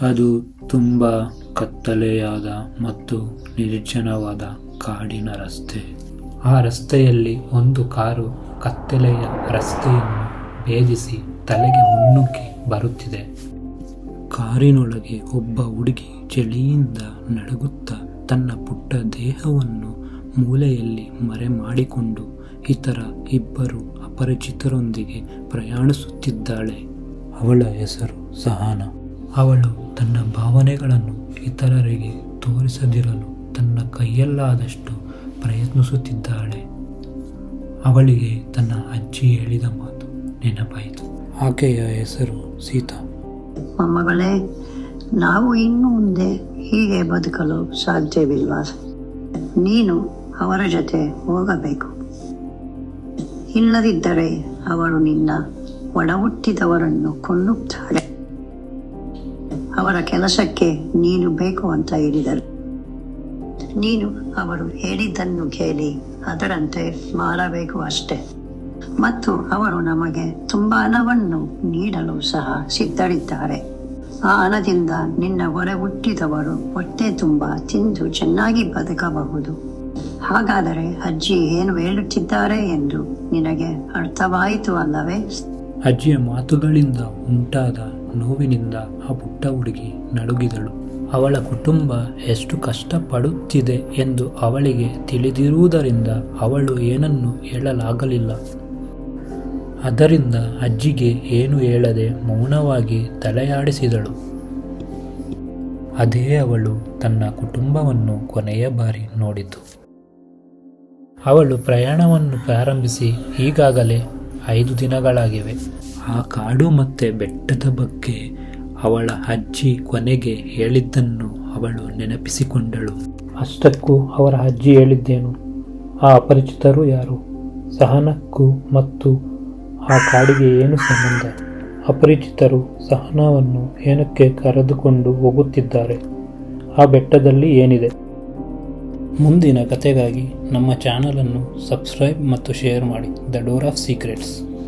ಅದು ತುಂಬ ಕತ್ತಲೆಯಾದ ಮತ್ತು ನಿರ್ಜನವಾದ ಕಾಡಿನ ರಸ್ತೆ. ಆ ರಸ್ತೆಯಲ್ಲಿ ಒಂದು ಕಾರು ಕತ್ತಲೆಯ ರಸ್ತೆಯನ್ನು ಭೇದಿಸಿ ತಲೆಗೆ ಮುನ್ನುಗ್ಗಿ ಬರುತ್ತಿದೆ. ಕಾರಿನೊಳಗೆ ಒಬ್ಬ ಹುಡುಗಿ ಚಳಿಯಿಂದ ನಡುಗುತ್ತಾ ತನ್ನ ಪುಟ್ಟ ದೇಹವನ್ನು ಮೂಲೆಯಲ್ಲಿ ಮರೆ ಮಾಡಿಕೊಂಡು ಇತರ ಇಬ್ಬರು ಅಪರಿಚಿತರೊಂದಿಗೆ ಪ್ರಯಾಣಿಸುತ್ತಿದ್ದಾಳೆ. ಅವಳ ಹೆಸರು ಸಹನಾ. ಅವಳು ತನ್ನ ಭಾವನೆಗಳನ್ನು ಇತರರಿಗೆ ತೋರಿಸದಿರಲು ತನ್ನ ಕೈಯಲ್ಲಾದಷ್ಟು ಪ್ರಯತ್ನಿಸುತ್ತಿದ್ದಾಳೆ. ಅವಳಿಗೆ ತನ್ನ ಅಜ್ಜಿ ಹೇಳಿದ ಮಾತು ನೆನಪಾಯಿತು. ಆಕೆಯ ಹೆಸರು ಸೀತಾ. ಮೊಮ್ಮಗಳೇ, ನಾವು ಇನ್ನು ಮುಂದೆ ಹೀಗೆ ಬದುಕಲು ಸಾಧ್ಯವಿಲ್ಲ. ನೀನು ಅವರ ಜೊತೆ ಹೋಗಬೇಕು. ಇಲ್ಲದಿದ್ದರೆ ಅವಳು ನಿನ್ನ ಒಡಹುಟ್ಟಿದವರನ್ನು ಕೊಲ್ಲುತ್ತಾಳೆ. ಅವರ ಕೆಲಸಕ್ಕೆ ನೀನು ಬೇಕು ಅಂತ ಹೇಳಿದರು. ನೀನು ಅವರು ಹೇಳಿದ್ದನ್ನು ಕೇಳಿ ಅದರಂತೆ ಮಾಡಬೇಕು ಅಷ್ಟೇ. ಮತ್ತು ಅವರು ನಮಗೆ ತುಂಬಾ ಹಣವನ್ನು ನೀಡಲು ಸಹ ಸಿದ್ಧರಿದ್ದಾರೆ. ಆ ಹಣದಿಂದ ನಿನ್ನ ಹೊರ ಹುಟ್ಟಿದವರು ಹೊಟ್ಟೆ ತುಂಬ ತಿಂದು ಚೆನ್ನಾಗಿ ಬದುಕಬಹುದು. ಹಾಗಾದರೆ ಅಜ್ಜಿ ಏನು ಹೇಳುತ್ತಿದ್ದಾರೆ ಎಂದು ನಿನಗೆ ಅರ್ಥವಾಯಿತು ಅಲ್ಲವೇ? ಅಜ್ಜಿಯ ಮಾತುಗಳಿಂದ ಉಂಟಾದ ನೋವಿನಿಂದ ಆ ಪುಟ್ಟ ಹುಡುಗಿ ನಡುಗಿದಳು. ಅವಳ ಕುಟುಂಬ ಎಷ್ಟು ಕಷ್ಟಪಡುತ್ತಿದೆ ಎಂದು ಅವಳಿಗೆ ತಿಳಿದಿರುವುದರಿಂದ ಅವಳು ಏನನ್ನೂ ಹೇಳಲಾಗಲಿಲ್ಲ. ಅದರಿಂದ ಅಜ್ಜಿಗೆ ಏನು ಹೇಳದೆ ಮೌನವಾಗಿ ತಲೆಯಾಡಿಸಿದಳು. ಅದೇ ಅವಳು ತನ್ನ ಕುಟುಂಬವನ್ನು ಕೊನೆಯ ಬಾರಿ ನೋಡಿತು. ಅವಳು ಪ್ರಯಾಣವನ್ನು ಪ್ರಾರಂಭಿಸಿ ಈಗಾಗಲೇ 5 ದಿನಗಳಾಗಿವೆ. ಆ ಕಾಡು ಮತ್ತು ಬೆಟ್ಟದ ಬಗ್ಗೆ ಅವಳ ಅಜ್ಜಿ ಕೊನೆಗೆ ಹೇಳಿದ್ದನ್ನು ಅವಳು ನೆನಪಿಸಿಕೊಂಡಳು. ಅಷ್ಟಕ್ಕೂ ಅವರ ಅಜ್ಜಿ ಹೇಳಿದ್ದೇನು? ಆ ಅಪರಿಚಿತರು ಯಾರು? ಸಹನಕ್ಕೂ ಮತ್ತು ಆ ಕಾಡಿಗೆ ಏನು ಸಂಬಂಧ? ಅಪರಿಚಿತರು ಸಹನಾವನ್ನು ಏನಕ್ಕೆ ಕರೆದುಕೊಂಡು ಹೋಗುತ್ತಿದ್ದಾರೆ? ಆ ಬೆಟ್ಟದಲ್ಲಿ ಏನಿದೆ? ಮುಂದಿನ ಕಥೆಗಾಗಿ ನಮ್ಮ ಚಾನಲನ್ನು ಸಬ್ಸ್ಕ್ರೈಬ್ ಮತ್ತು ಶೇರ್ ಮಾಡಿ. The door of secrets.